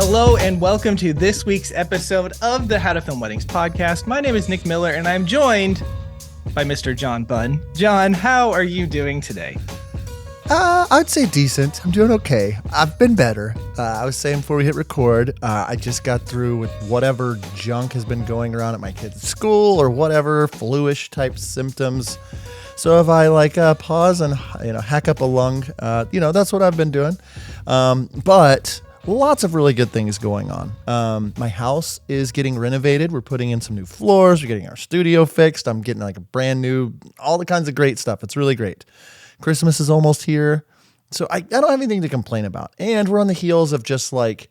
Hello and welcome to this week's episode of the How to Film Weddings podcast. My name is Nick Miller and I'm joined by Mr. John Bunn. John, how are you doing today? I'd say decent. I'm doing okay. I've been better. I was saying before we hit record, I just got through with whatever junk has been going around at my kids' school or whatever flu-ish type symptoms. So if I pause and hack up a lung, that's what I've been doing. But lots of really good things going on. My house is getting renovated. We're putting in some new floors. We're getting our studio fixed. I'm getting like a brand new, all the kinds of great stuff. It's really great. Christmas is almost here. So I don't have anything to complain about. And we're on the heels of just like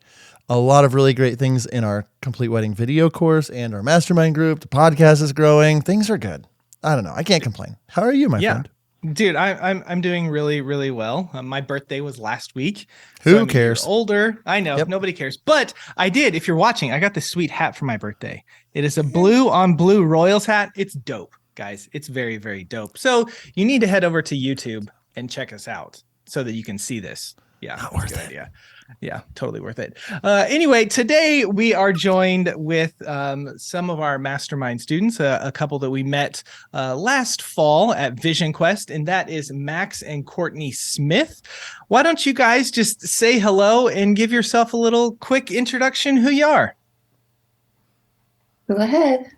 a lot of really great things in our Complete Wedding video course and our mastermind group. The podcast is growing. Things are good. I don't know. I can't complain. How are you, my friend? Dude, I'm doing really, really well. My birthday was last week. Who I'm cares? Older. I know. Yep. Nobody cares. But I did. If you're watching, I got this sweet hat for my birthday. It is a blue on blue Royals hat. It's dope, guys. It's very, very dope. So you need to head over to YouTube and check us out so that you can see this. Yeah. Not worth it. Idea. Yeah, totally worth it. Anyway, today we are joined with some of our mastermind students, a couple that we met last fall at Vision Quest, and that is Max and Courtney Smith. Why don't you guys just say hello and give yourself a little quick introduction who you are? Go ahead.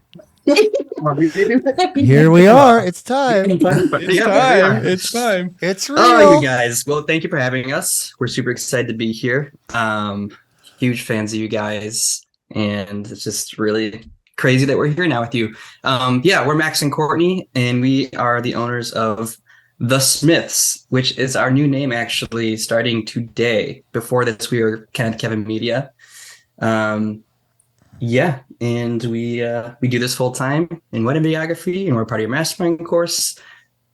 Here we are. It's time. It's time. It's real. Oh, you guys. Well, thank you for having us. We're super excited to be here. Huge fans of you guys. And it's just really crazy that we're here now with you. We're Max and Courtney, and we are the owners of The Smiths, which is our new name actually starting today. Before this, we were Kenneth Kevin Media. And we do this full time in wedding videography, and we're part of your mastermind course.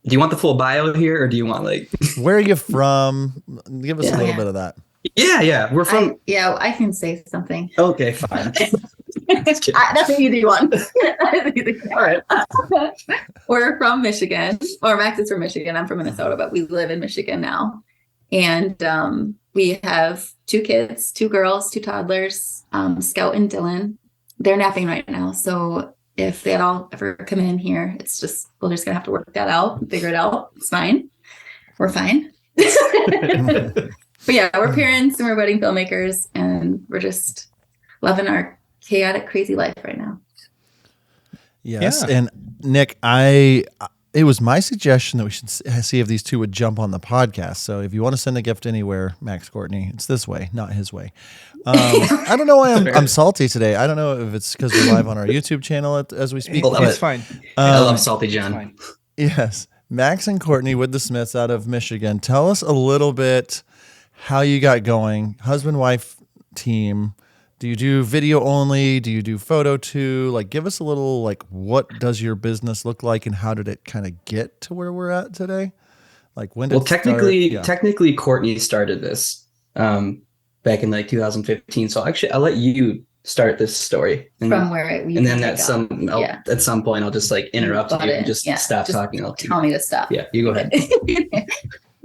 Do you want the full bio here, or do you want where are you from? Give us a little bit of that. Yeah, we're from. I can say something. Okay, fine. That's an easy one. All right. We're from Michigan, or Max is from Michigan. I'm from Minnesota, but we live in Michigan now, and we have 2 kids, 2 girls, 2 toddlers, Scout and Dylan. They're napping right now. So if they all ever come in here, we're just going to have to work that out, figure it out. It's fine. We're fine. But yeah, we're parents and we're wedding filmmakers, and we're just loving our chaotic, crazy life right now. Yes. Yeah. And Nick, it was my suggestion that we should see if these 2 would jump on the podcast. So if you want to send a gift anywhere, Max Courtney, it's this way, not his way. I don't know why I'm salty today. I don't know if it's because we're live on our YouTube channel as we speak. It's fine. I love salty John. Yes. Max and Courtney with the Smiths out of Michigan. Tell us a little bit how you got going. Husband-wife team. Do you do video only? Do you do photo too? Give us a little, what does your business look like, and how did it kind of get to where we're at today? When did technically Courtney started this back in 2015. So actually, I'll let you start this story. From where we and then at some point, I'll just interrupt you and just stop talking. Tell me to stop. Yeah, you go ahead.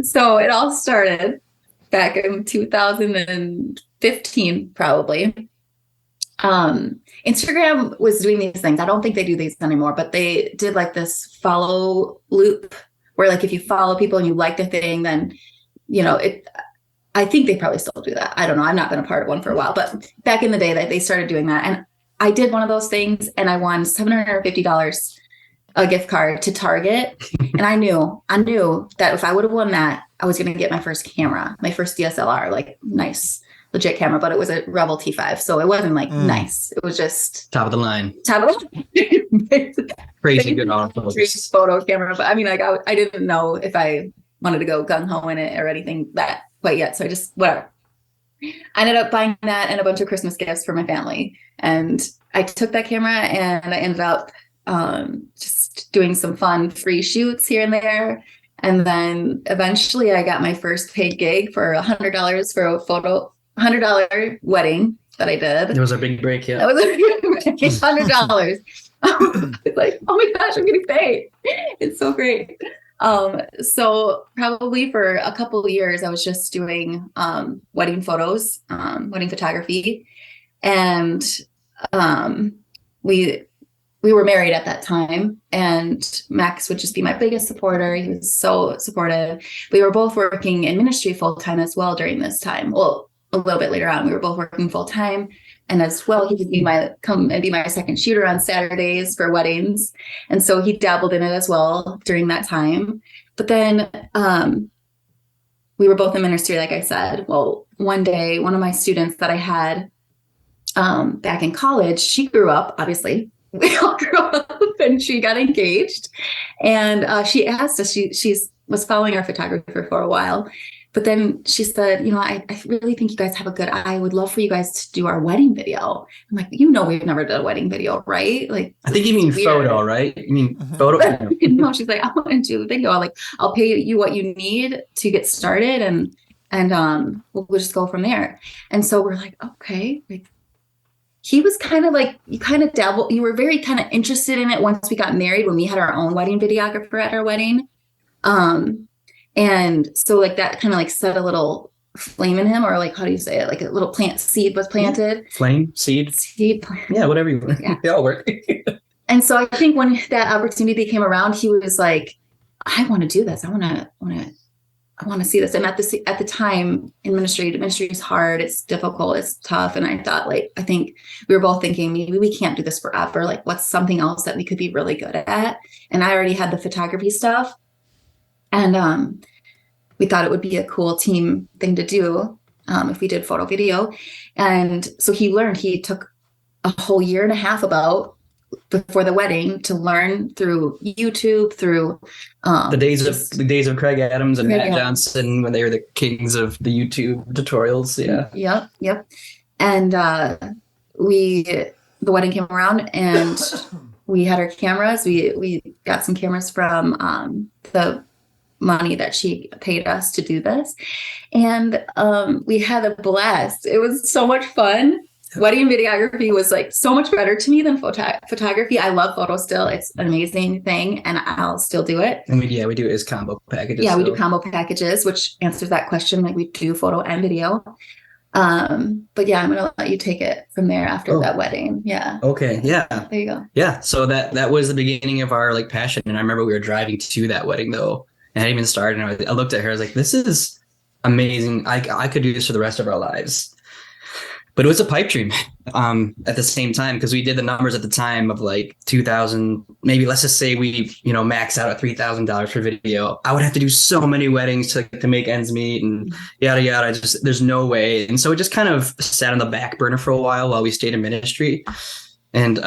So it all started back in 2015, probably. Instagram was doing these things. I don't think they do these anymore, but they did this follow loop where if you follow people and you like the thing, then, I think they probably still do that. I don't know. I've not been a part of one for a while, but back in the day that they started doing that. And I did one of those things and I won $750 a gift card to Target. And I knew that if I would have won that, I was going to get my first camera, my first DSLR, nice, legit camera, but it was a Rebel T5. So it wasn't nice. It was just top of the line. Crazy good autofocus photo camera. But I didn't know if I wanted to go gung ho in it or anything that quite yet. So I just, whatever. I ended up buying that and a bunch of Christmas gifts for my family. And I took that camera and I ended up just doing some fun free shoots here and there. And then eventually I got my first paid gig for $100 for a $100 wedding that I did. It was a big break, yeah. That was a big break, $100. It's oh my gosh, I'm getting paid. It's so great. So probably for a couple of years, I was just doing wedding photos, wedding photography, and we we were married at that time, and Max would just be my biggest supporter. He was so supportive. We were both working in ministry full time as well during this time. Well, a little bit later on, we were both working full time, and as well, he would be come and be my second shooter on Saturdays for weddings, and so he dabbled in it as well during that time. But then we were both in ministry, like I said. Well, one day, one of my students that I had back in college, she grew up, obviously. We all grew up, and she got engaged, and she asked us, she was following our photographer for a while, but then she said, I really think you guys have a good eye. I would love for you guys to do our wedding video. I'm like, we've never done a wedding video, right? Like, I think you mean photo, right? You mean photo? No, she's like, I want to do a video. I'll pay you what you need to get started, and we'll just go from there. And so we're like, okay, like, he was kind of like, you kind of dabbled, you were very kind of interested in it once we got married, when we had our own wedding videographer at our wedding. And so like that kind of like set a little flame in him, or like, how do you say it? Like a little seed was planted. Flame, seed plant. Yeah, whatever you want. Yeah. They all work. And so I think when that opportunity came around, he was like, I want to do this. I want to see this. And at the time in ministry is hard. It's difficult. It's tough. And I thought, I think we were both thinking, maybe we can't do this forever. Like, what's something else that we could be really good at? And I already had the photography stuff. And we thought it would be a cool team thing to do if we did photo video. And so he took a whole year and a half before the wedding to learn through YouTube, through the days of Craig Adams and Matt Johnson, when they were the kings of the YouTube tutorials. Yeah. Yep. And the wedding came around, and we had our cameras. We got some cameras from the money that she paid us to do this, and we had a blast. It was so much fun. Wedding videography was like so much better to me than photography. I love photo still. It's an amazing thing, and I'll still do it. And we do it as combo packages. Yeah, we do combo packages, which answers that question. Like, we do photo and video. But yeah, I'm gonna let you take it from there after that wedding. Yeah. Okay. Yeah. There you go. Yeah. So that was the beginning of our passion. And I remember we were driving to that wedding though, and I hadn't even started. And I looked at her. I was like, "This is amazing. I could do this for the rest of our lives." But it was a pipe dream at the same time, because we did the numbers at the time of like 2,000, maybe let's just say we, max out at $3,000 for video. I would have to do so many weddings to make ends meet and yada, yada. There's no way. And so it just kind of sat on the back burner for a while we stayed in ministry. And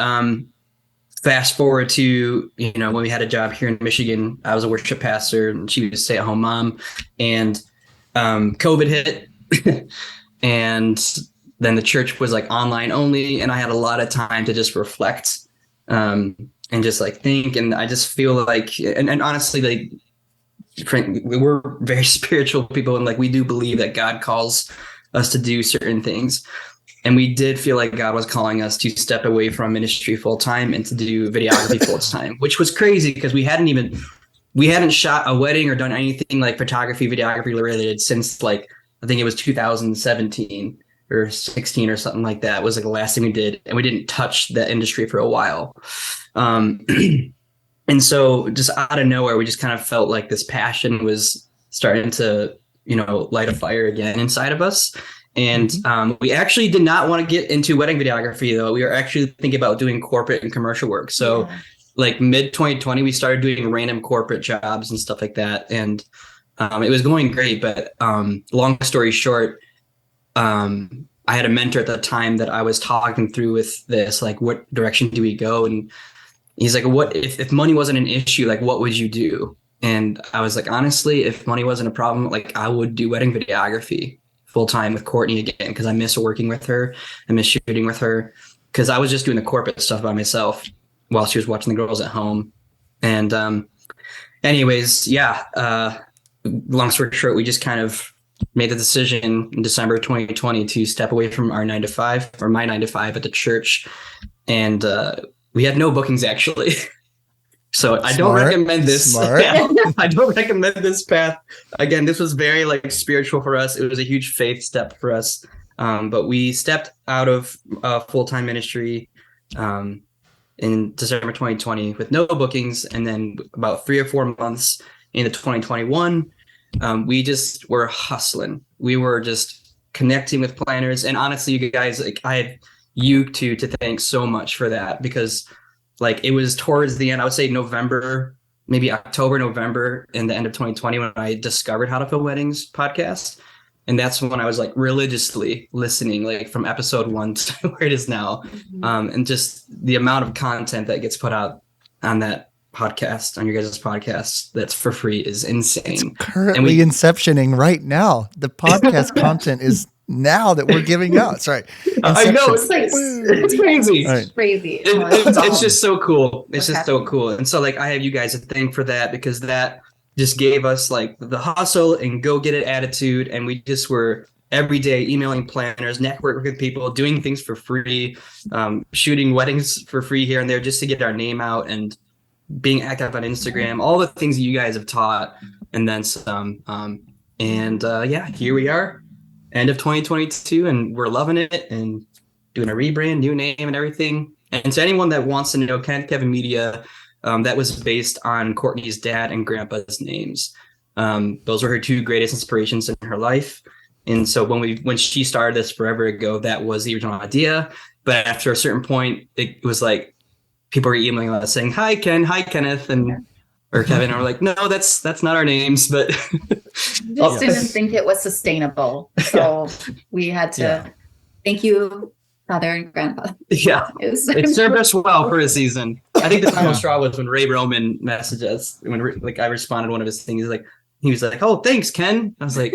fast forward to, when we had a job here in Michigan, I was a worship pastor and she was a stay-at-home mom, and COVID hit. And then the church was like online only, and I had a lot of time to just reflect and just think. And I just feel like, and honestly, we're very spiritual people, and we do believe that God calls us to do certain things. And we did feel like God was calling us to step away from ministry full time and to do videography full time, which was crazy because we hadn't shot a wedding or done anything like photography, videography related since I think it was 2017. Or 16 or something like that was the last thing we did. And we didn't touch the industry for a while. And so just out of nowhere, we just kind of felt like this passion was starting to, light a fire again inside of us. And we actually did not want to get into wedding videography though. We were actually thinking about doing corporate and commercial work. So mid 2020, we started doing random corporate jobs and stuff like that. And it was going great, but long story short, I had a mentor at the time that I was talking through with this, what direction do we go? And he's like, what if money wasn't an issue, what would you do? And I was like, honestly, if money wasn't a problem, I would do wedding videography full time with Courtney again, because I miss working with her. I miss shooting with her, because I was just doing the corporate stuff by myself while she was watching the girls at home. And anyways, long story short, we just kind of made the decision in December 2020 to step away from our 9-to-5, or my 9-to-5 at the church. And we had no bookings actually. So I don't recommend this. Smart. I don't recommend this path. Again, this was very like spiritual for us. It was a huge faith step for us. But we stepped out of full-time ministry in December 2020 with no bookings. And then about 3 or 4 months into 2021, we just were hustling. We were just connecting with planners. And honestly, you guys, like I have you two to thank so much for that, because like it was towards the end, I would say November, maybe October, November, in the end of 2020 when I discovered How to Film Weddings podcast. And that's when I was like religiously listening, like from episode 1 to where it is now. And just the amount of content that gets put out on that podcast, on your guys' podcast, that's for free is insane. It's currently inceptioning right now. The podcast content is now that we're giving out. Sorry. I know, it's like, it's crazy. Right. Crazy. It's just so cool. It's just so cool. And so like I have you guys to thank for that, because that just gave us like the hustle and go get it attitude. And we just were every day emailing planners, networking with people, doing things for free, shooting weddings for free here and there just to get our name out, and being active on Instagram, all the things that you guys have taught, and then some. Yeah, here we are, end of 2022, and we're loving it and doing a rebrand, new name and everything. And to anyone that wants to know, Kenneth Kevin Media, that was based on Courtney's dad and grandpa's names. Those were her 2 greatest inspirations in her life. And so when she started this forever ago, that was the original idea. But after a certain point, it was like people were emailing us saying, "Hi Ken, hi Kenneth," or Kevin, and we're like, "No, that's not our names." But just didn't think it was sustainable, so we had to. Thank you, father and grandpa. Yeah, it served us well for a season. I think the final straw was when Ray Roman messaged us when like I responded to one of his things. He was like, "Oh, thanks, Ken." I was like,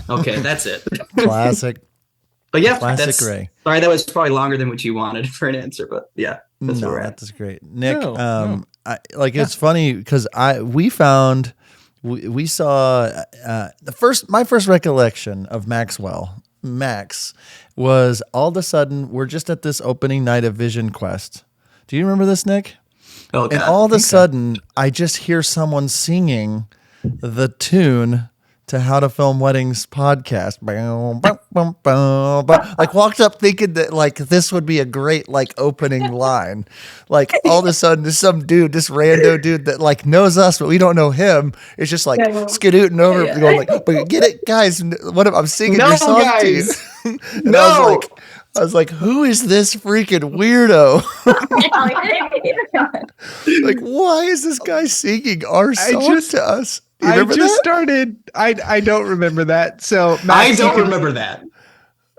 "Okay, that's it." Classic. But yeah, Classic Ray. Sorry, that was probably longer than what you wanted for an answer, but yeah. That's that's great. Nick, No. It's funny because we saw my first recollection of Max was all of a sudden we're just at this opening night of Vision Quest. Do you remember this, Nick? Oh, God. And all of a sudden I just hear someone singing the tune to How to Film Weddings podcast. Like walked up thinking that like this would be a great like opening line. Like all of a sudden there's some dude, this rando dude that like knows us, but we don't know him. It's just like skidooting over going like, "But get it, guys. What if I'm singing your song to you?" And I was like, "Who is this freaking weirdo?" Like, why is this guy singing our song to us? I don't remember that. So Max, I don't remember that.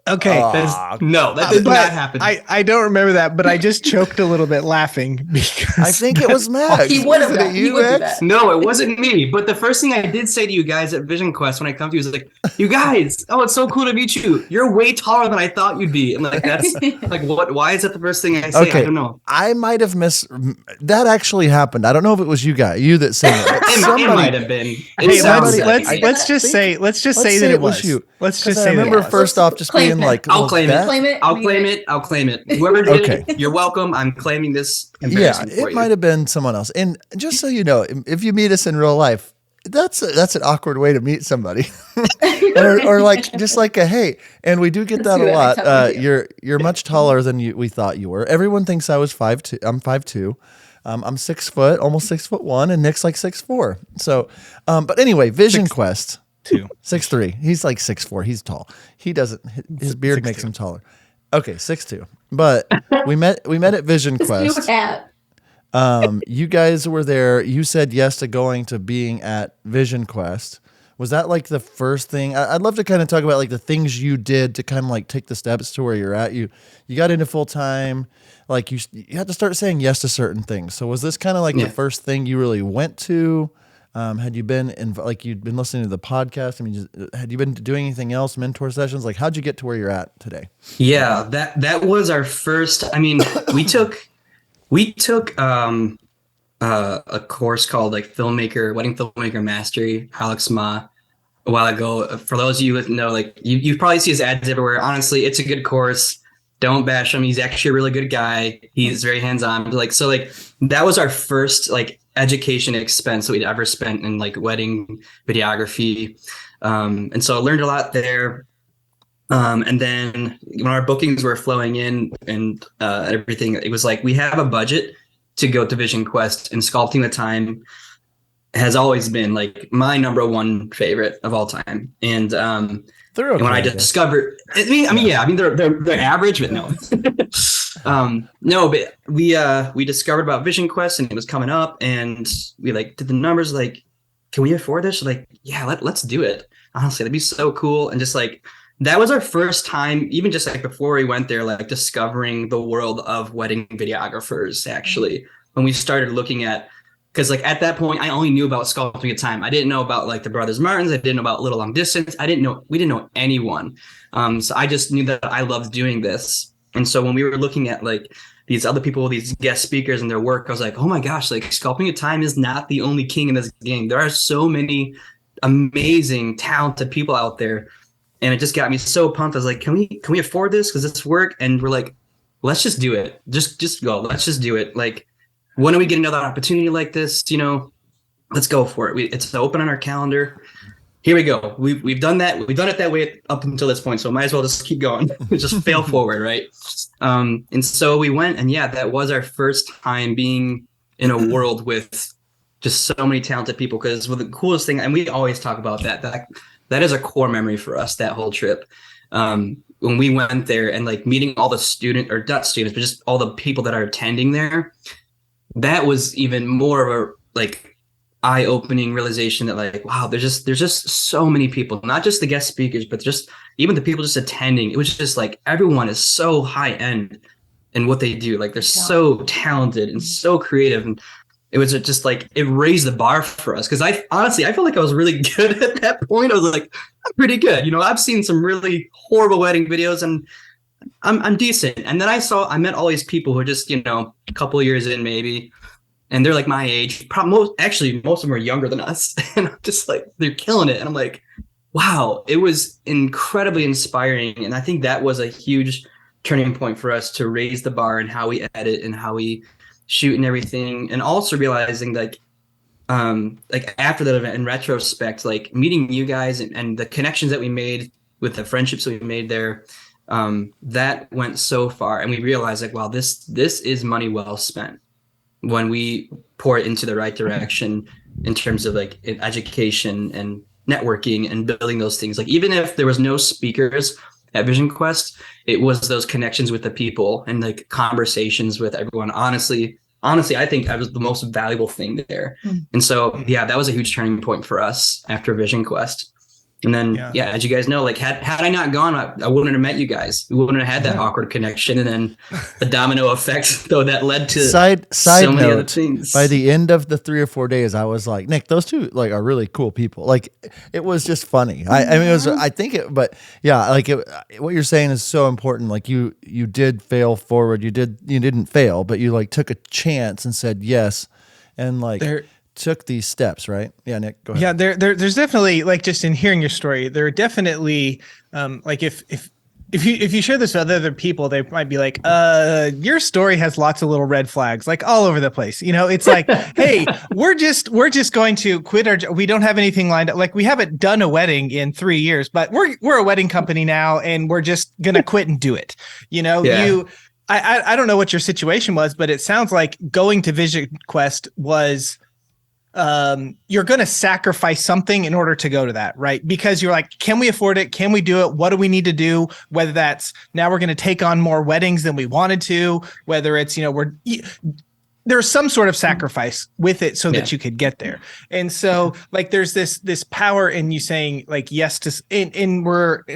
Okay. That did not happen. I don't remember that, but I just choked a little bit laughing because I think it was Max. He would have done. He would do that. No, it wasn't me. But the first thing I did say to you guys at Vision Quest when I come to you was like, "You guys, oh, it's so cool to meet you. You're way taller than I thought you'd be." And like that's like what? Why is that the first thing I say? Okay. I don't know. I might have missed that. Actually happened. I don't know if it was you that sang it. It might have been. Hey, Somebody- let's just say that it was you. Let's just I say remember that. first off just being like, I'll claim it. I'll claim it. Whoever did it, you're welcome. I'm claiming this. Yeah, it might have been someone else. And just so you know, if you meet us in real life, that's an awkward way to meet somebody, or like just like a hey. And we do get that a lot. You're much taller than we thought you were. Everyone thinks I was 5'2". I'm 5'2". I'm 6 foot, almost 6'1", and Nick's like 6'4". So, but anyway, Vision Quest. 6'3". He's like 6'4". He's tall. He doesn't. His beard makes him taller. Okay, 6'2". But we met at Vision Quest. You guys were there. You said yes to going to being at Vision Quest. Was that like the first thing? I'd love to kind of talk about like the things you did to kind of like take the steps to where you're at. You got into full time. Like you had to start saying yes to certain things. So was this kind of like the first thing you really went to? Had you been you'd been listening to the podcast? I mean, had you been doing anything else, mentor sessions? Like, how'd you get to where you're at today? Yeah, that was our first. I mean, we took a course called like Wedding Filmmaker Mastery, Alex Ma, a while ago. For those of you who know, like you probably see his ads everywhere. Honestly, it's a good course. don't bash him. He's actually a really good guy. He's very hands-on. Like, so like that was our first like education expense that we'd ever spent in like wedding videography. And so I learned a lot there. And then when our bookings were flowing in and everything, it was like we have a budget to go to Vision Quest, and Sculpting the Time has always been like my number one favorite of all time. And They're okay, and when I discovered, they're average, but no. No, but we discovered about Vision Quest, and it was coming up, and we like did the numbers, like, can we afford this? Like, yeah, let's do it. Honestly, that'd be so cool. And just like, that was our first time, even just like before we went there, like discovering the world of wedding videographers, actually, when we started looking at, because like at that point, I only knew about Sculpting a Time. I didn't know about like the Brothers Martins. I didn't know about Little Long Distance. We didn't know anyone. So I just knew that I loved doing this. And so when we were looking at like these other people, these guest speakers and their work, I was like, oh my gosh, like Sculpting a Time is not the only king in this game. There are so many amazing, talented people out there. And it just got me so pumped. I was like, can we afford this? Because it's work. And we're like, let's just do it. Just go. Let's just do it. Like, when do we get another opportunity like this? You know, let's go for it. It's open on our calendar. Here we go. We've done that. We've done it that way up until this point. So might as well just keep going. Just fail forward, right? And so we went, and yeah, that was our first time being in a world with just so many talented people. Because the coolest thing, and we always talk about that is a core memory for us, that whole trip. When we went there and like meeting all the not students, but just all the people that are attending there, that was even more of a like eye-opening realization that like, wow, there's just so many people, not just the guest speakers, but just even the people just attending. It was just like everyone is so high end in what they do. Like they're so talented and so creative. And it was just like, it raised the bar for us. Cause I felt like I was really good at that point. I was like, I'm pretty good. You know, I've seen some really horrible wedding videos and I'm decent. And then I met all these people who are just, you know, a couple of years in maybe, and they're like my age. Most of them are younger than us. And I'm just like, they're killing it. And I'm like, wow, it was incredibly inspiring. And I think that was a huge turning point for us to raise the bar in how we edit and how we shoot and everything. And also realizing like after that event, in retrospect, like meeting you guys and the connections that we made with the friendships we made there, that went so far. And we realized like, wow, this is money well spent when we pour it into the right direction in terms of like education and networking and building those things. Like even if there was no speakers at Vision Quest, it was those connections with the people and like conversations with everyone. Honestly, I think that was the most valuable thing there. And so, yeah, that was a huge turning point for us after Vision Quest. And then, as you guys know, like had I not gone, I wouldn't have met you guys. We wouldn't have had that awkward connection, and then the domino effect, though, that led to side so many note, other things. By the end of the 3 or 4 days, I was like, Nick, those two like are really cool people. Like it was just funny. I mean, it was. I think it, but yeah, like what you're saying is so important. Like you did fail forward. You didn't fail, but you like took a chance and said yes, and like. Took these steps, right? Yeah, Nick, go ahead. Yeah, there's definitely like just in hearing your story, there are definitely like if you share this with other people, they might be like, your story has lots of little red flags, like all over the place. You know, it's like, hey, we're just going to quit our. We don't have anything lined up. Like we haven't done a wedding in 3 years, but we're a wedding company now, and we're just gonna quit and do it. You know, I don't know what your situation was, but it sounds like going to Vision Quest was. You're going to sacrifice something in order to go to that, right? Because you're like, can we afford it? Can we do it? What do we need to do? Whether that's now we're going to take on more weddings than we wanted to, whether it's, you know, there's some sort of sacrifice with it so that you could get there. And so like, there's this power in you saying like, yes to, and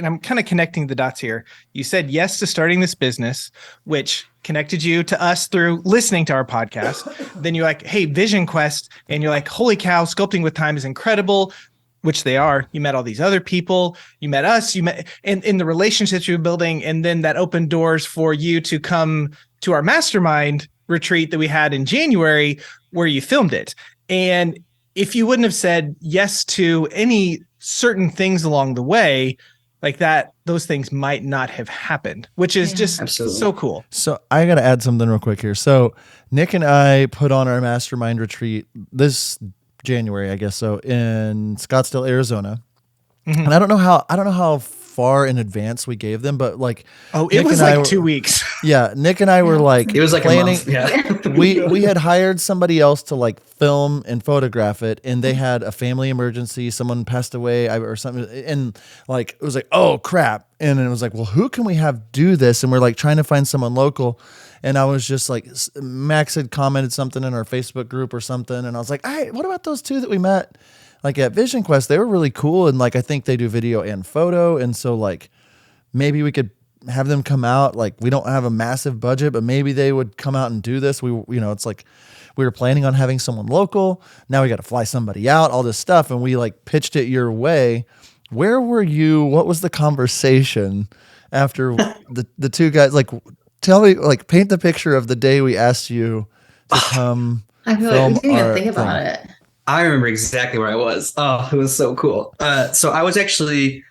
I'm kind of connecting the dots here. You said yes to starting this business, which connected you to us through listening to our podcast. Then you're like, hey, Vision Quest. And you're like, holy cow, Sculpting with Time is incredible, which they are. You met all these other people. You met us. You met in the relationships you're building. And then that opened doors for you to come to our mastermind retreat that we had in January where you filmed it. And if you wouldn't have said yes to any certain things along the way, like that, those things might not have happened, which is just Absolutely. so cool. So I got to add something real quick here. So Nick and I put on our mastermind retreat this January, I guess so, in Scottsdale, Arizona. Mhm. And I don't know how far in advance we gave them, but like, Oh, it Nick was and I like were- 2 weeks. yeah, Nick and I were like, It was like planning. a month. Yeah. We had hired somebody else to like film and photograph it, and they had a family emergency. Someone passed away or something, and like it was like, oh crap! And then it was like, well, who can we have do this? And we're like trying to find someone local. And I was just like, Max had commented something in our Facebook group or something, and I was like, hey, what about those two that we met like at Vision Quest? They were really cool, and like I think they do video and photo, and so like maybe we could have them come out. Like we don't have a massive budget, but maybe they would come out and do this. It's like we were planning on having someone local. Now we got to fly somebody out, all this stuff. And we like pitched it your way. Where were you? What was the conversation after the two guys? Like, tell me, like paint the picture of the day we asked you to come. I feel like we didn't even think about it. I remember exactly where I was. Oh, it was so cool. So I was actually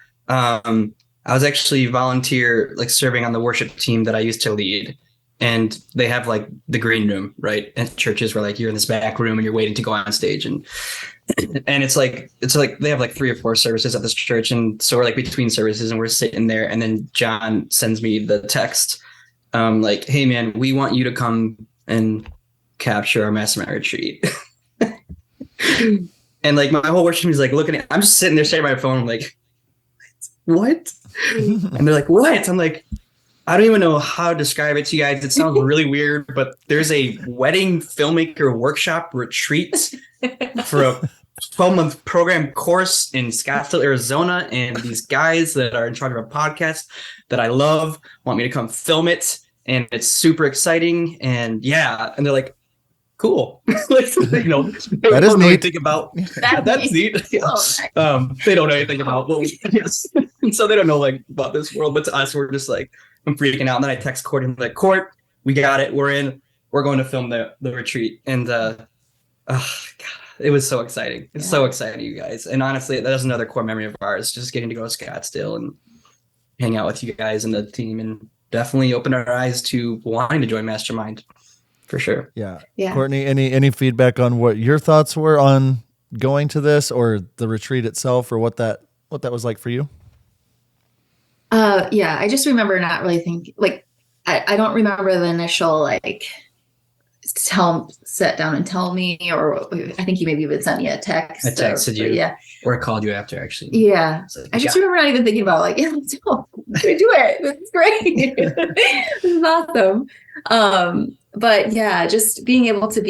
volunteer, like serving on the worship team that I used to lead. And they have like the green room, right? And churches where like you're in this back room and you're waiting to go on stage. And it's like they have like 3 or 4 services at this church. And so we're like between services and we're sitting there. And then John sends me the text, like, hey man, we want you to come and capture our mastermind retreat. And like my whole worship team is like looking at, I'm just sitting there staring at my phone. I'm like, what? And they're like, what? I'm like, I don't even know how to describe it to you guys. It sounds really weird, but there's a wedding filmmaker workshop retreat for a 12-month program course in Scottsdale, Arizona. And these guys that are in charge of a podcast that I love want me to come film it. And it's super exciting. And yeah. And they're like, cool. Like, you know, That is neat. Think about That's that's neat. They don't know anything about what we and so they don't know like about this world. But to us, we're just like, I'm freaking out. And then I text Courtney, I'm like, Court, we got it. We're in. We're going to film the retreat. And God, it was so exciting. It's so exciting, you guys. And honestly, that is another core memory of ours, just getting to go to Scottsdale and hang out with you guys and the team, and definitely open our eyes to wanting to join Mastermind for sure. Yeah. Yeah. Courtney, any feedback on what your thoughts were on going to this or the retreat itself, or what that was like for you? Yeah, I just remember not really thinking, like, I don't remember the initial, like, sit down and tell me, or I think you maybe even sent me a text. I texted you. Yeah. Or I called you after, actually. Yeah. So, I just remember not even thinking about like, yeah, let's go. We're gonna do it. This is great. This is awesome. But yeah, just being able to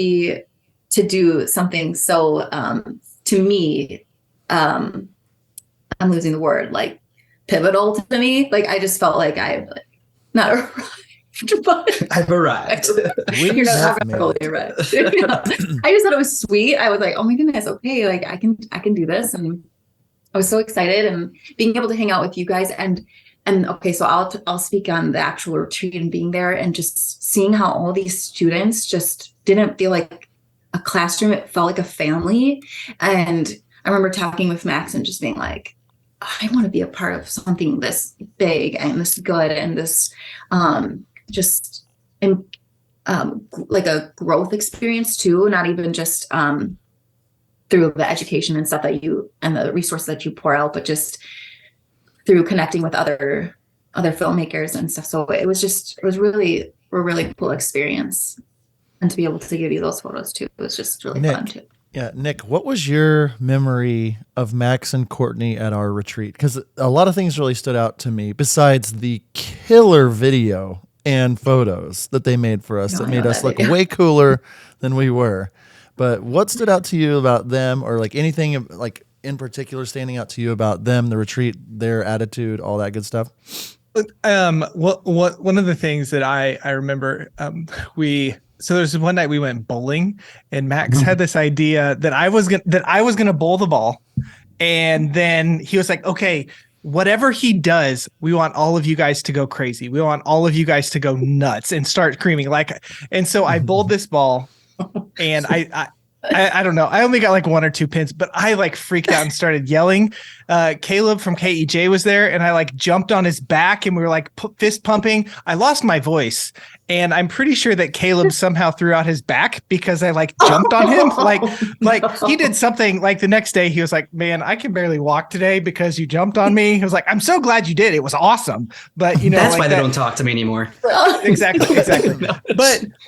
do something so, to me, I'm losing the word, like pivotal to me. Like, I just felt like I've not arrived, but I've arrived. you're not fully arrived. I just thought it was sweet. I was like, oh my goodness, okay, like I can do this. And I was so excited, and being able to hang out with you guys and okay, so I'll speak on the actual retreat and being there and just seeing how all these students just didn't feel like a classroom. It felt like a family. And I remember talking with Max and just being like, I want to be a part of something this big and this good and this like a growth experience too, not even just through the education and stuff that you and the resources that you pour out, but just through connecting with other filmmakers and stuff. So it was really a really cool experience, and to be able to give you those photos too, it was just really fun too. Yeah, Nick, what was your memory of Max and Courtney at our retreat? Because a lot of things really stood out to me besides the killer video and photos that they made for us that made us look way cooler than we were. But what stood out to you about them, or like anything like in particular standing out to you about them, the retreat, their attitude, all that good stuff? One of the things that I remember, so there's one night we went bowling, and Max had this idea that I was gonna bowl the ball, and then he was like, okay, whatever he does, we want all of you guys to go crazy. We want all of you guys to go nuts and start screaming and so I bowled this ball, and I don't know. I only got like 1 or 2 pins, but I like freaked out and started yelling. Caleb from KEJ was there, and I like jumped on his back, and we were like fist pumping. I lost my voice, and I'm pretty sure that Caleb somehow threw out his back because I like jumped on him. Like he did something. Like the next day, he was like, "Man, I can barely walk today because you jumped on me." He was like, "I'm so glad you did. It was awesome." But you know, that's like why they don't talk to me anymore. Exactly.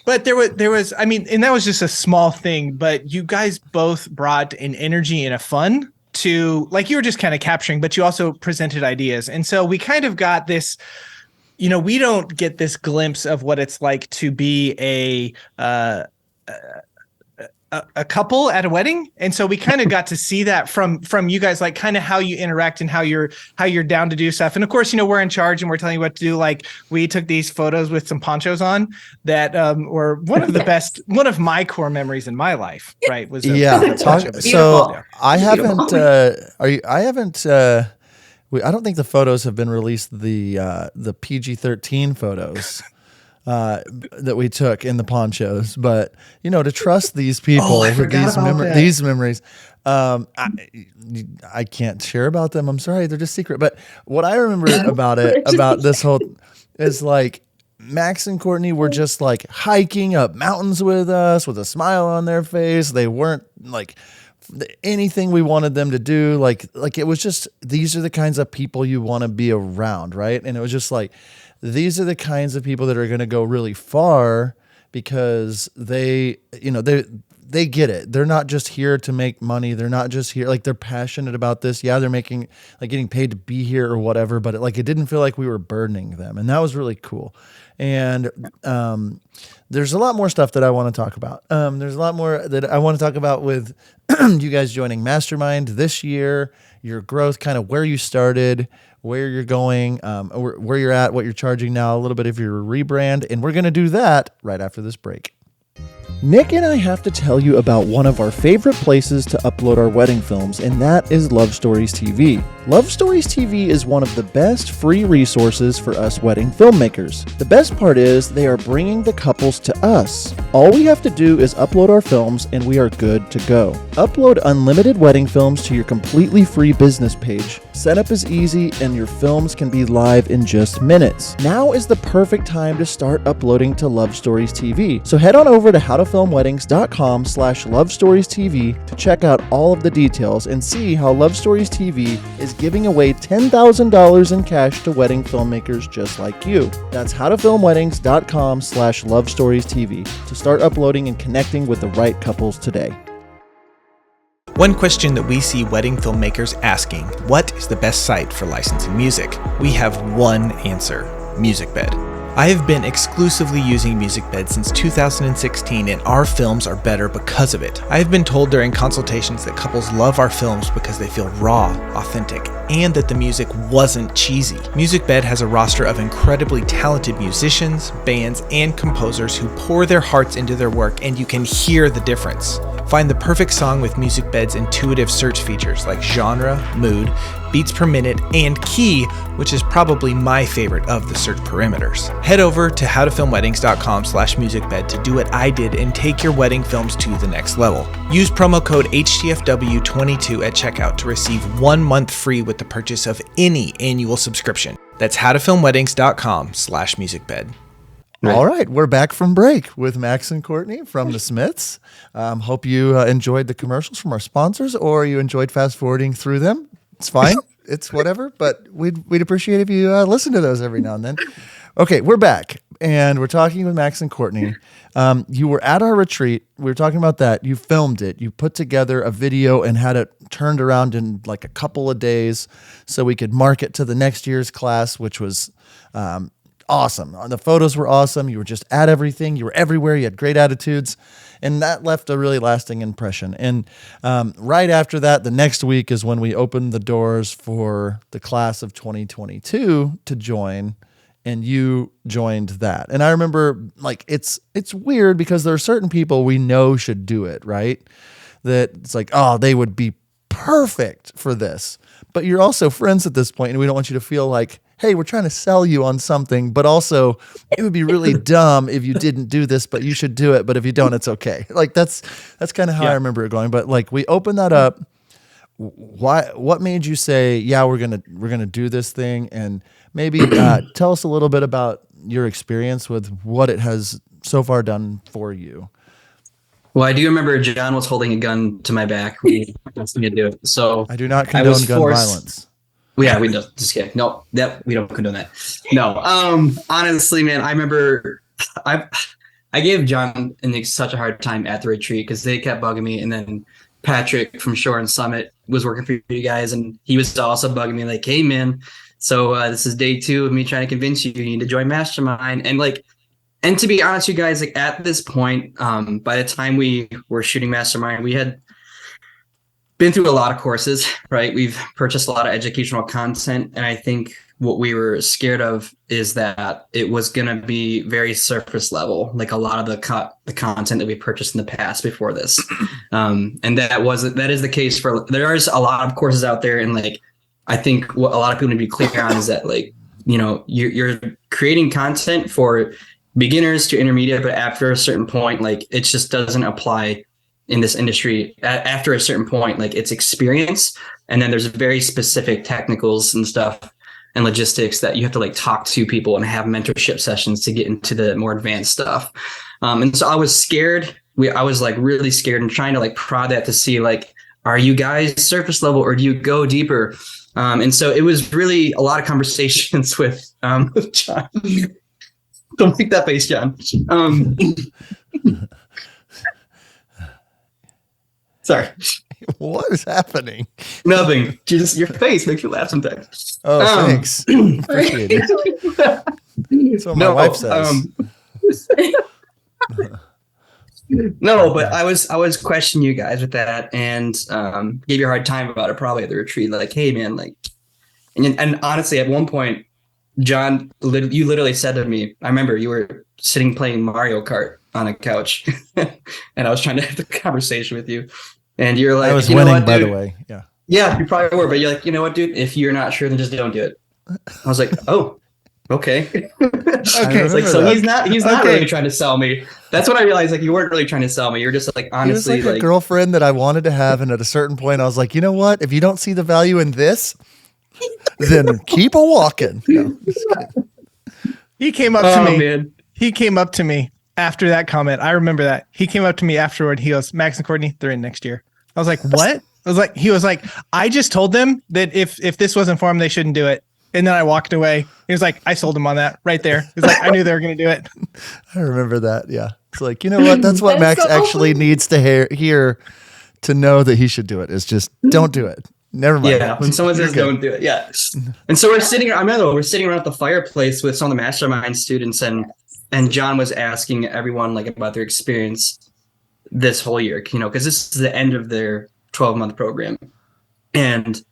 But there was, I mean, and that was just a small thing. But you guys both brought an energy and a fun to, like, you were just kind of capturing, but you also presented ideas. And so we kind of got this, you know, we don't get this glimpse of what it's like to be a couple at a wedding. And so we kind of got to see that from you guys, like kind of how you interact and how you're down to do stuff. And of course, you know, we're in charge and we're telling you what to do. Like we took these photos with some ponchos on that were one of the best, one of my core memories in my life, right? Was so I haven't I don't think the photos have been released, the PG-13 photos that we took in the ponchos, but you know, to trust these people with these memories, I can't share about them. I'm sorry, they're just secret. But what I remember about this whole is like Max and Courtney were just like hiking up mountains with us with a smile on their face. They weren't like anything we wanted them to do. Like it was just, these are the kinds of people you want to be around, right? And it was just like, these are the kinds of people that are going to go really far because they get it. They're not just here to make money. They're not just here. Like they're passionate about this. Yeah. They're making, like getting paid to be here or whatever, but it didn't feel like we were burdening them. And that was really cool. And, there's a lot more stuff that I want to talk about. There's a lot more that I want to talk about with you guys joining Mastermind this year, your growth, kind of where you started, where you're going, where you're at, what you're charging now, a little bit of your rebrand. And we're going to do that right after this break. Nick and I have to tell you about one of our favorite places to upload our wedding films, and that is Love Stories TV. Love Stories TV is one of the best free resources for us wedding filmmakers. The best part is they are bringing the couples to us. All we have to do is upload our films and we are good to go. Upload unlimited wedding films to your completely free business page. Setup is easy and your films can be live in just minutes. Now is the perfect time to start uploading to Love Stories TV. So head on over to howtofilmweddings.com/lovestoriestv to check out all of the details and see how Love Stories TV is giving away $10,000 in cash to wedding filmmakers just like you. That's howtofilmweddings.com/lovestoriestv to start uploading and connecting with the right couples today. One question that we see wedding filmmakers asking, what is the best site for licensing music? We have one answer, MusicBed. I have been exclusively using MusicBed since 2016, and our films are better because of it. I have been told during consultations that couples love our films because they feel raw, authentic, and that the music wasn't cheesy. MusicBed has a roster of incredibly talented musicians, bands, and composers who pour their hearts into their work, and you can hear the difference. Find the perfect song with MusicBed's intuitive search features like genre, mood, beats per minute, and key, which is probably my favorite of the search parameters. Head over to howtofilmweddings.com/musicbed to do what I did and take your wedding films to the next level. Use promo code HTFW22 at checkout to receive 1 month free with the purchase of any annual subscription. That's howtofilmweddings.com/musicbed. Right. All right, we're back from break with Max and Courtney from the Smiths. Hope you enjoyed the commercials from our sponsors, or you enjoyed fast forwarding through them. It's fine. It's whatever, but we'd appreciate if you listen to those every now and then. Okay, we're back, and we're talking with Max and Courtney. You were at our retreat. We were talking about that. You filmed it. You put together a video and had it turned around in like a couple of days so we could mark it to the next year's class, which was awesome. The photos were awesome. You were just at everything. You were everywhere. You had great attitudes. And that left a really lasting impression. And right after that, the next week is when we opened the doors for the class of 2022 to join. And you joined that. And I remember, like, it's weird because there are certain people we know should do it, right? That it's like, oh, they would be perfect for this. But you're also friends at this point, and we don't want you to feel like, hey, we're trying to sell you on something, but also it would be really dumb if you didn't do this, but you should do it. But if you don't, it's okay. Like that's kind of how I remember it going. But like we opened that up. what made you say, yeah, we're gonna do this thing, and maybe tell us a little bit about your experience with what it has so far done for you. Well, I do remember John was holding a gun to my back when he asked me to do it. So I do not condone gun violence. Yeah, we don't. Just kidding. No, we don't condone that. No. Honestly, man, I remember I gave John and Nick such a hard time at the retreat because they kept bugging me, and then Patrick from Shore and Summit was working for you guys, and he was also bugging me like, "Hey, man, so this is day 2 of me trying to convince you need to join Mastermind." And to be honest, you guys, like at this point, by the time we were shooting Mastermind, we had been through a lot of courses, right? We've purchased a lot of educational content. And I think what we were scared of is that it was going to be very surface level, like a lot of the content that we purchased in the past before this. And that is the case there's a lot of courses out there. And like, I think what a lot of people need to be clear on is that like, you're creating content for beginners to intermediate, but after a certain point, like it just doesn't apply in this industry. After a certain point, like it's experience, and then there's very specific technicals and stuff and logistics that you have to like talk to people and have mentorship sessions to get into the more advanced stuff. And so I was scared. I was like really scared and trying to like prod that to see like, are you guys surface level or do you go deeper? And so it was really a lot of conversations with John. Don't make that face, John. Sorry. What is happening? Nothing. Your face makes you laugh sometimes. Oh, thanks. Appreciate it. That's what my wife says. No, but I was questioning you guys with that and gave you a hard time about it probably at the retreat. Like, hey, man, like, and honestly, at one point, John, you literally said to me, I remember you were sitting playing Mario Kart on a couch, and I was trying to have the conversation with you. And you're like, I was winning, by the way. Yeah. Yeah, you probably were. But you're like, you know what, dude? If you're not sure, then just don't do it. I was like, oh, okay. Okay. It's like, so he's not really trying to sell me. That's when I realized like you weren't really trying to sell me. You're just like, honestly, he was like a girlfriend that I wanted to have. And at a certain point, I was like, you know what? If you don't see the value in this, then keep a walking. No, he came up to me. Man. He came up to me after that comment. I remember that. He came up to me afterward. He goes, Max and Courtney, they're in next year. I was like, what? He was like, I just told them that if this wasn't for them, they shouldn't do it. And then I walked away. He was like, I sold him on that right there. He's like, I knew they were going to do it. I remember that. Yeah. It's like, you know what? That's what Max actually needs to hear to know that he should do it, is just don't do it. Never mind. Yeah, when someone says don't do it. Yeah. And so we're sitting around at the fireplace with some of the Mastermind students, and John was asking everyone like about their experience this whole year, because this is the end of their 12-month program. And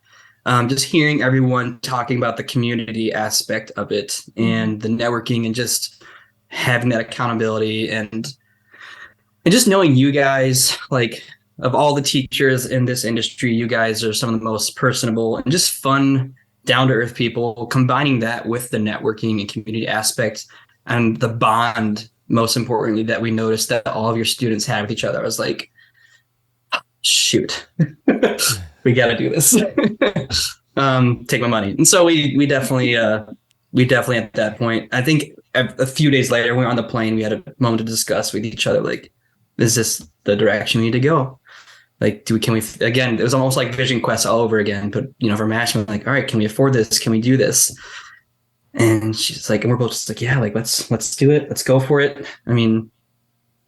just hearing everyone talking about the community aspect of it and the networking and just having that accountability and just knowing you guys, like, of all the teachers in this industry, you guys are some of the most personable and just fun, down-to-earth people, combining that with the networking and community aspect and the bond, most importantly, that we noticed that all of your students had with each other. I was like, shoot, we got to do this. Take my money. And so we definitely at that point, I think a few days later, we were on the plane, we had a moment to discuss with each other, like, is this the direction we need to go? Like, can we, again, it was almost like Vision Quest all over again, but, for Mastermind, like, all right, can we afford this? Can we do this? And she's like, and we're both just like, yeah, like, let's do it. Let's go for it. I mean,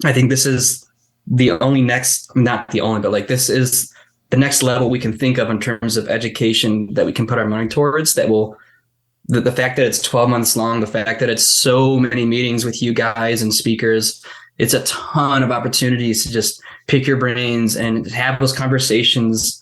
I think this is not the only, but like, this is the next level we can think of in terms of education that we can put our money towards, that will, the fact that it's 12 months long, the fact that it's so many meetings with you guys and speakers, it's a ton of opportunities to just pick your brains and have those conversations.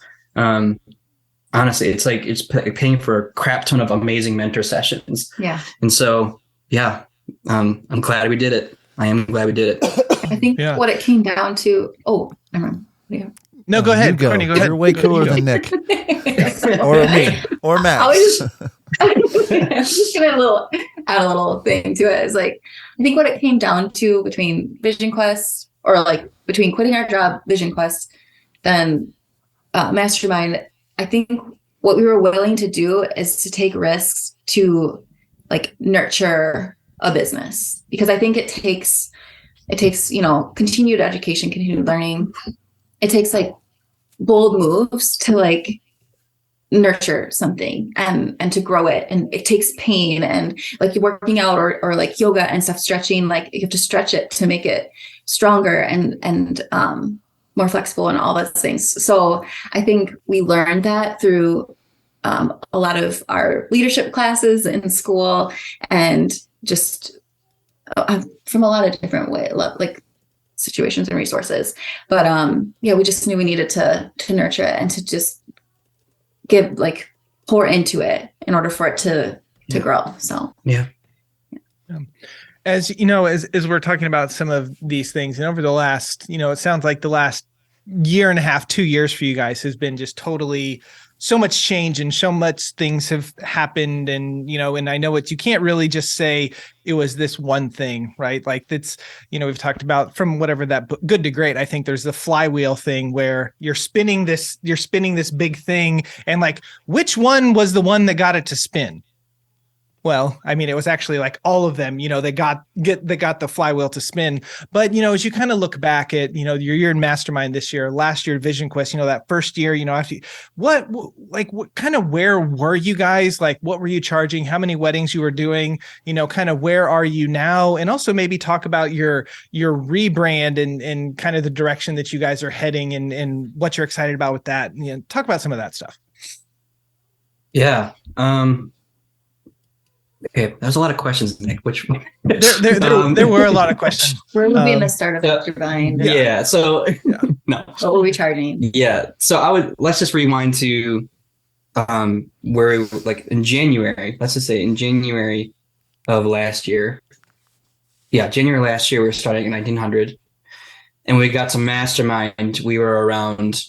Honestly, it's like it's paying for a crap ton of amazing mentor sessions. Yeah. And so, yeah, I'm glad we did it. I am glad we did it. I think what it came down to. Oh, never mind. Yeah. No, go ahead. Go. Courtney, go ahead. You're way cooler than Nick, or me, or Max. I'm just gonna add a little thing to it. It's like, I think what it came down to between Vision Quest, or like between quitting our job, Vision Quest, then Mastermind, I think what we were willing to do is to take risks to like nurture a business, because I think it takes, continued education, continued learning. It takes like bold moves to like nurture something and to grow it. And it takes pain, and like you're working out or like yoga and stuff, stretching, like you have to stretch it to make it stronger and more flexible and all those things. So I think we learned that through a lot of our leadership classes in school, and just from a lot of different like situations and resources. But we just knew we needed to nurture it and to just pour into it in order for it to grow. So as you know, as we're talking about some of these things, and over the last, it sounds like the last year and a half, 2 years for you guys has been just totally so much change, and so much things have happened. And, and I know you can't really just say it was this one thing, right? Like that's, we've talked about from whatever that good to great. I think there's the flywheel thing where you're spinning this big thing, and like, which one was the one that got it to spin? Well, I mean, it was actually like all of them, they got the flywheel to spin. But, as you kind of look back at, your year in Mastermind this year, last year, Vision Quest, that first year, after what kind of, where were you guys? Like, what were you charging? How many weddings you were doing? Kind of where are you now? And also maybe talk about your rebrand and kind of the direction that you guys are heading, and what you're excited about with that. Talk about some of that stuff. Yeah. Okay, there's a lot of questions, Nick. Which one? There were a lot of questions. Where would be in the startup after buying? Yeah. So no. What were we charging? Yeah. So let's just rewind to where like in January. Let's just say in January of last year. Yeah, January last year we were starting at 1900, and we got to Mastermind. We were around.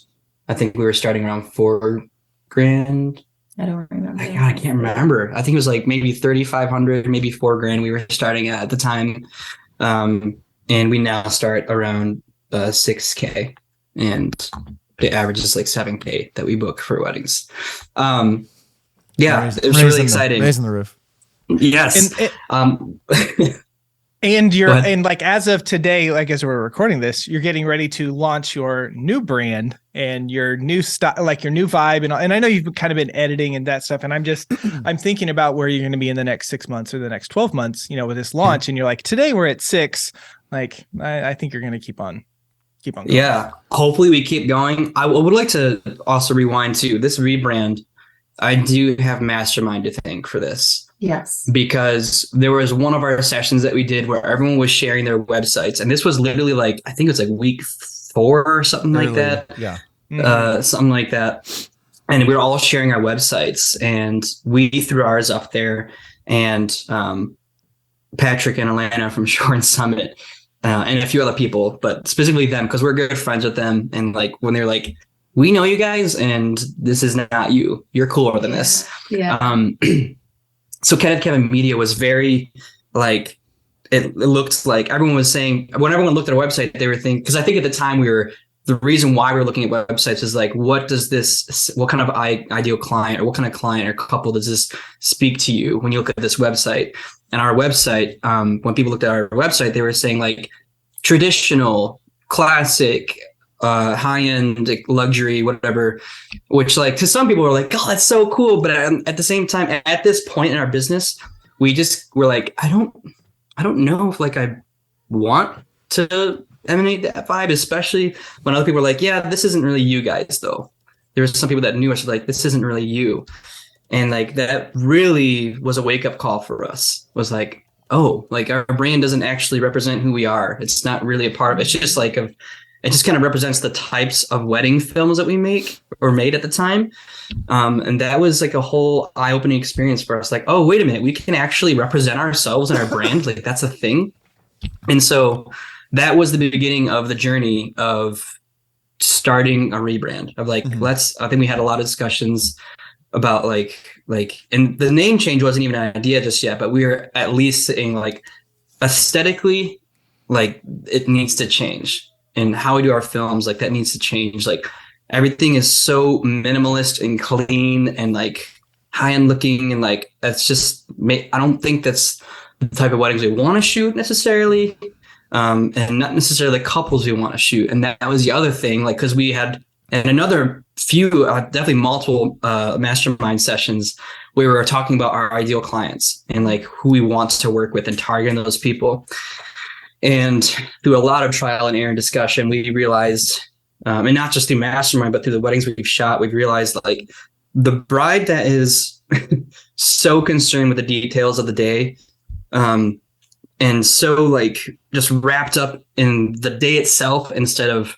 I think we were starting around $4,000. I don't remember. I can't remember. I think it was like maybe 3,500, maybe $4,000 we were starting at the time. And we now start around $6,000, and the average is like $7,000 that we book for weddings. It's really exciting. Raising the roof. Yes. And and like, as of today, like as we're recording this, you're getting ready to launch your new brand and your new style, like your new vibe. And I know you've kind of been editing and that stuff. And I'm thinking about where you're going to be in the next 6 months or the next 12 months, with this launch. And you're like, today we're at 6. Like, I think you're going to keep on going. Yeah. Hopefully we keep going. I would like to also rewind to this rebrand. I do have Mastermind to thank for this. Yes. Because there was one of our sessions that we did where everyone was sharing their websites. And this was literally like, I think it was like week 4 or something like that. Yeah. Something like that. And we were all sharing our websites, and we threw ours up there. And Patrick and Alana from Shore and Summit, and a few other people, but specifically them, because we're good friends with them. And like, when they're like, we know you guys, and this is not you. You're cooler than this. Yeah. So Kevin Media was very like, it looked like everyone was saying, when everyone looked at our website, they were thinking, because I think at the time the reason why we were looking at websites is like, what kind of ideal client, or what kind of client or couple does this speak to you when you look at this website? And our website, when people looked at our website, they were saying like traditional, classic, high-end, luxury, whatever, which like to some people were like, oh, that's so cool. But at the same time, at this point in our business, we just were like, I don't know if like I want to emanate that vibe, especially when other people were like, yeah, this isn't really you guys though. There were some people that knew us like, this isn't really you. And like, that really was a wake-up call for us. Was like, oh, like our brand doesn't actually represent who we are. It's not really a part of it. It's just like it just kind of represents the types of wedding films that we make or made at the time. And that was like a whole eye-opening experience for us. Like, oh, wait a minute, we can actually represent ourselves and our brand. Like, that's a thing. And so that was the beginning of the journey of starting a rebrand of like, I think we had a lot of discussions about like, and the name change wasn't even an idea just yet, but we were at least saying like, aesthetically, like it needs to change. And how we do our films, like that needs to change. Like everything is so minimalist and clean and like high-end looking, and like that's just I don't think that's the type of weddings we want to shoot necessarily, and not necessarily the couples we want to shoot. And that was the other thing, like because we had and another few definitely multiple mastermind sessions where we were talking about our ideal clients and like who we want to work with and targeting those people. And through a lot of trial and error and discussion, we realized, and not just through mastermind, but through the weddings we've shot, we've realized like the bride that is so concerned with the details of the day, and so like just wrapped up in the day itself instead of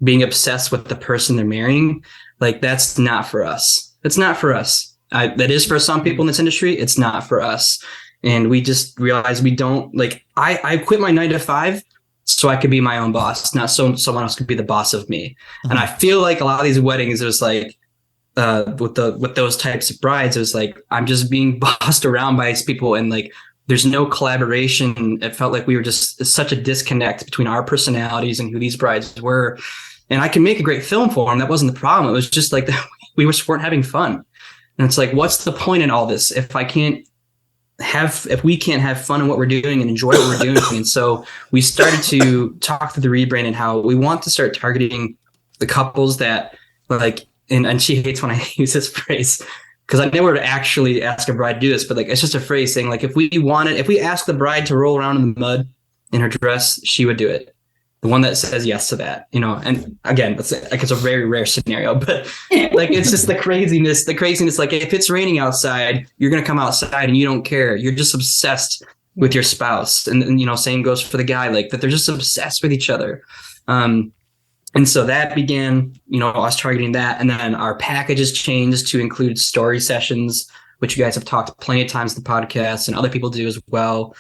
being obsessed with the person they're marrying, like that's not for us. It's not for us. That is for some people in this industry. It's not for us. And we just realized we don't like, I quit my 9 to 5 so I could be my own boss, not so someone else could be the boss of me. Mm-hmm. And I feel like a lot of these weddings, it was like, with those types of brides, it was like, I'm just being bossed around by these people. And like, there's no collaboration. It felt like we were just such a disconnect between our personalities and who these brides were. And I can make a great film for them. That wasn't the problem. It was just like we weren't having fun. And it's like, what's the point in all this if we can't have fun in what we're doing and enjoy what we're doing? And so we started to talk through the rebrand and how we want to start targeting the couples that like, and she hates when I use this phrase because I never would actually ask a bride to do this, but like, it's just a phrase saying like, if we asked the bride to roll around in the mud in her dress, she would do it. The one that says yes to that, you know, and again, it's a very rare scenario, but like, it's just the craziness, like if it's raining outside, you're going to come outside and you don't care. You're just obsessed with your spouse. And, you know, same goes for the guy, like that they're just obsessed with each other. And so that began, you know, us targeting that. And then our packages changed to include story sessions, which you guys have talked plenty of times in the podcast and other people do as well.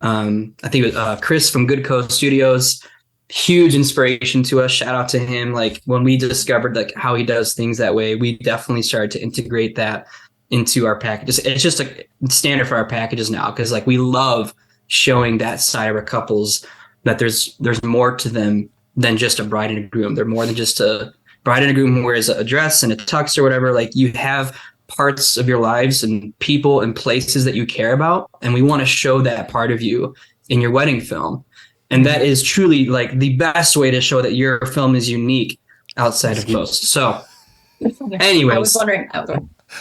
I think it was Chris from Good Co Studios, huge inspiration to us. Shout out to him. Like when we discovered like how he does things that way, we definitely started to integrate that into our packages. It's just a standard for our packages now, because like we love showing that side of our couples, that there's more to them than just a bride and a groom. They're more than just a bride and a groom who wears a dress and a tux or whatever. Like you have parts of your lives and people and places that you care about, and we want to show that part of you in your wedding film. And that is truly like the best way to show that your film is unique outside of most. So anyways, I was wondering.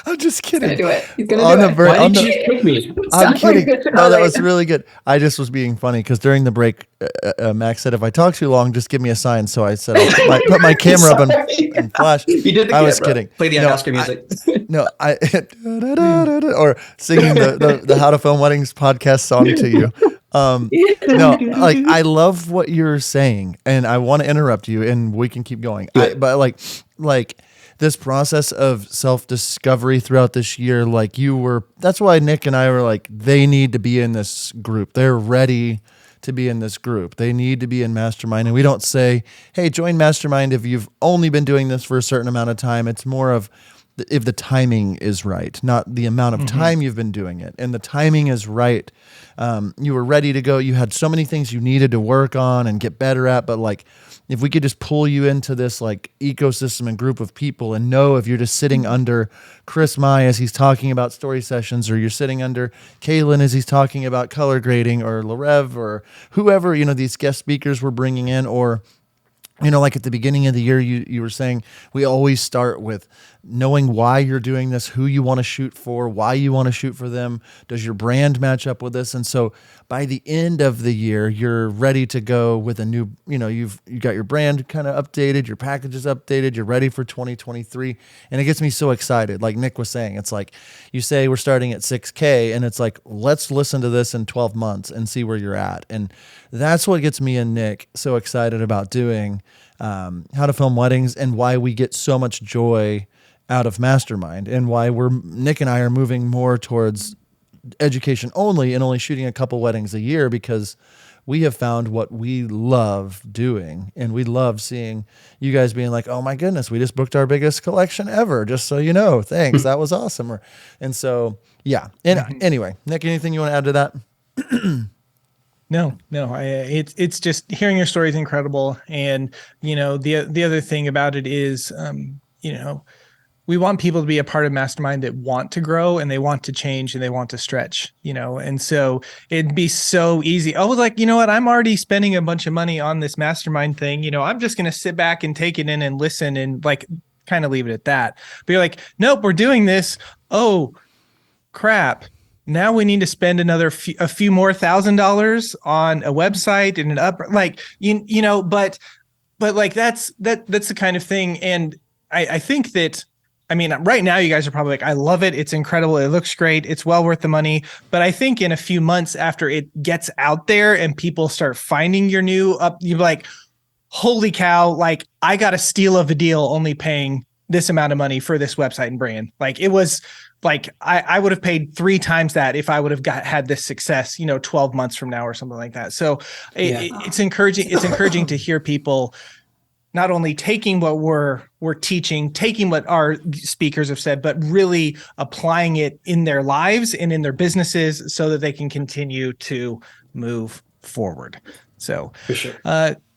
I'm just kidding. He's gonna do it. He's gonna do it. Why did you pick me? I'm kidding. No, that was really good. I just was being funny because during the break, Max said, if I talk too long, just give me a sign. So I said, I'll put my camera up and flash. You did the I was kidding. Play the Oscar music. Or singing the How to Film Weddings podcast song to you. No, like I love what you're saying, and I want to interrupt you, and we can keep going. But like this process of self-discovery throughout this year, like that's why Nick and I were like, they need to be in this group. They're ready to be in this group. They need to be in Mastermind. And we don't say, hey, join Mastermind if you've only been doing this for a certain amount of time. It's more of if the timing is right, not the amount of time you've been doing it. And the timing is right. You were ready to go. You had so many things you needed to work on and get better at, but like, if we could just pull you into this like ecosystem and group of people and know if you're just sitting under Chris Mai as he's talking about story sessions, or you're sitting under Kalen as he's talking about color grading, or Larev, or whoever, you know, these guest speakers we're bringing in, or, you know, like at the beginning of the year, you were saying we always start with knowing why you're doing this, who you want to shoot for, why you want to shoot for them. Does your brand match up with this? And so by the end of the year, you're ready to go with a new, you know, you got your brand kind of updated, your packages updated, you're ready for 2023. And it gets me so excited. Like Nick was saying, it's like you say we're starting at 6K, and it's like, let's listen to this in 12 months and see where you're at. And that's what gets me and Nick so excited about doing How to Film Weddings, and why we get so much joy out of Mastermind, and why Nick and I are moving more towards education only and only shooting a couple weddings a year, because we have found what we love doing, and we love seeing you guys being like, oh my goodness, we just booked our biggest collection ever, just so you know, thanks, that was awesome. And so, yeah. And anyway, Nick, anything you want to add to that? No, it's just hearing your story is incredible. And, the other thing about it is, we want people to be a part of Mastermind that want to grow and they want to change and they want to stretch, and so it'd be so easy. Oh, like, you know what? I'm already spending a bunch of money on this Mastermind thing. I'm just going to sit back and take it in and listen and like kind of leave it at that. But you're like, nope, we're doing this. Oh, crap. Now we need to spend a few more $1,000 on a website and but like that's the kind of thing. And I think that, right now you guys are probably like, I love it. It's incredible. It looks great. It's well worth the money. But I think in a few months after it gets out there and people start finding your new up, you're like, holy cow, like I got a steal of a deal only paying this amount of money for this website and brand. Like it was like, I would have paid 3 times that if I would have had this success, 12 months from now or something like that. So it's encouraging. It's encouraging to hear people not only taking what we're teaching, taking what our speakers have said, but really applying it in their lives and in their businesses so that they can continue to move forward. So, for sure.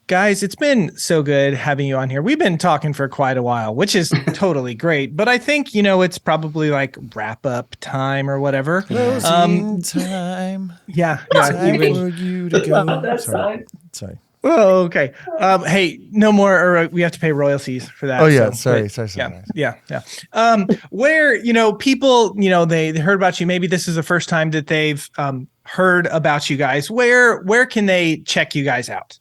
Guys, it's been so good having you on here. We've been talking for quite a while, which is totally great. But I think, it's probably like wrap up time or whatever. Closing time. Yeah. Time for you to go. Sorry. Oh, okay. Hey, no more, or we have to pay royalties for that. Oh yeah, so, sorry. Yeah. Where, people, they heard about you. Maybe this is the first time that they've heard about you guys. Where can they check you guys out?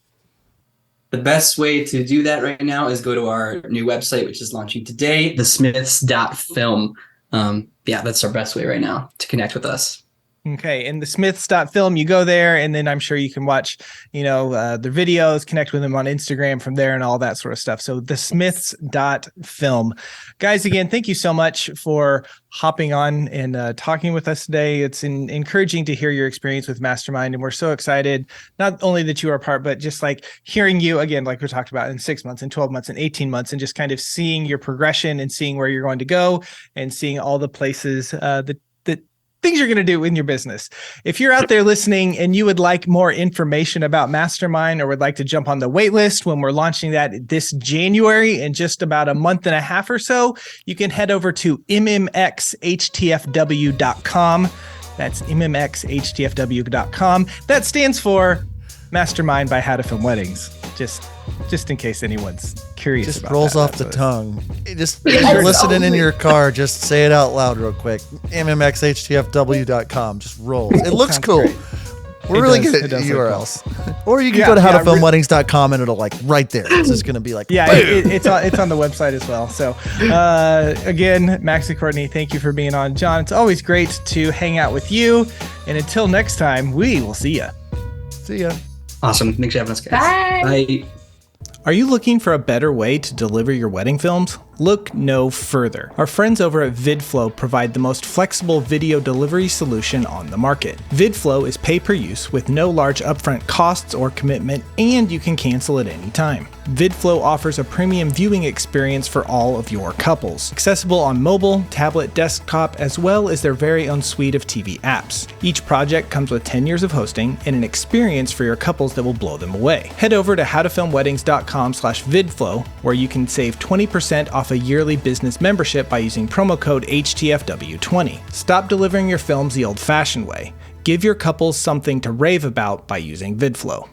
The best way to do that right now is go to our new website, which is launching today, thesmiths.film. That's our best way right now to connect with us. Okay. And the Smiths.film, you go there, and then I'm sure you can watch, their videos, connect with them on Instagram from there and all that sort of stuff. So the Smiths.film. Guys, again, thank you so much for hopping on and talking with us today. It's encouraging to hear your experience with Mastermind. And we're so excited, not only that you are a part, but just like hearing you again, like we talked about in 6 months and 12 months and 18 months, and just kind of seeing your progression and seeing where you're going to go and seeing all the places that things you're going to do in your business. If you're out there listening and you would like more information about Mastermind or would like to jump on the wait list when we're launching that this January in just about a month and a half or so, you can head over to mmxhtfw.com. That's mmxhtfw.com. That stands for Mastermind by How to Film Weddings. Just in case anyone's curious. Just about rolls that. off the tongue. Just if you're listening in your car, just say it out loud real quick. mmxhtfw.com. Just rolls. It looks cool. Great. We're really good at URLs. Or you can go to howtofilmweddings.com and it'll like right there. It's just going to be like, it's on the website as well. So again, Max and Courtney, thank you for being on. John, it's always great to hang out with you. And until next time, we will see you. See ya. Awesome. Thanks for having us, guys. Bye. Bye. Are you looking for a better way to deliver your wedding films? Look no further. Our friends over at VidFlow provide the most flexible video delivery solution on the market. VidFlow is pay per use with no large upfront costs or commitment, and you can cancel at any time. VidFlow offers a premium viewing experience for all of your couples, accessible on mobile, tablet, desktop, as well as their very own suite of TV apps. Each project comes with 10 years of hosting and an experience for your couples that will blow them away. Head over to howtofilmweddings.com/vidflow, where you can save 20% off a yearly business membership by using promo code HTFW20. Stop delivering your films the old-fashioned way. Give your couples something to rave about by using VidFlow.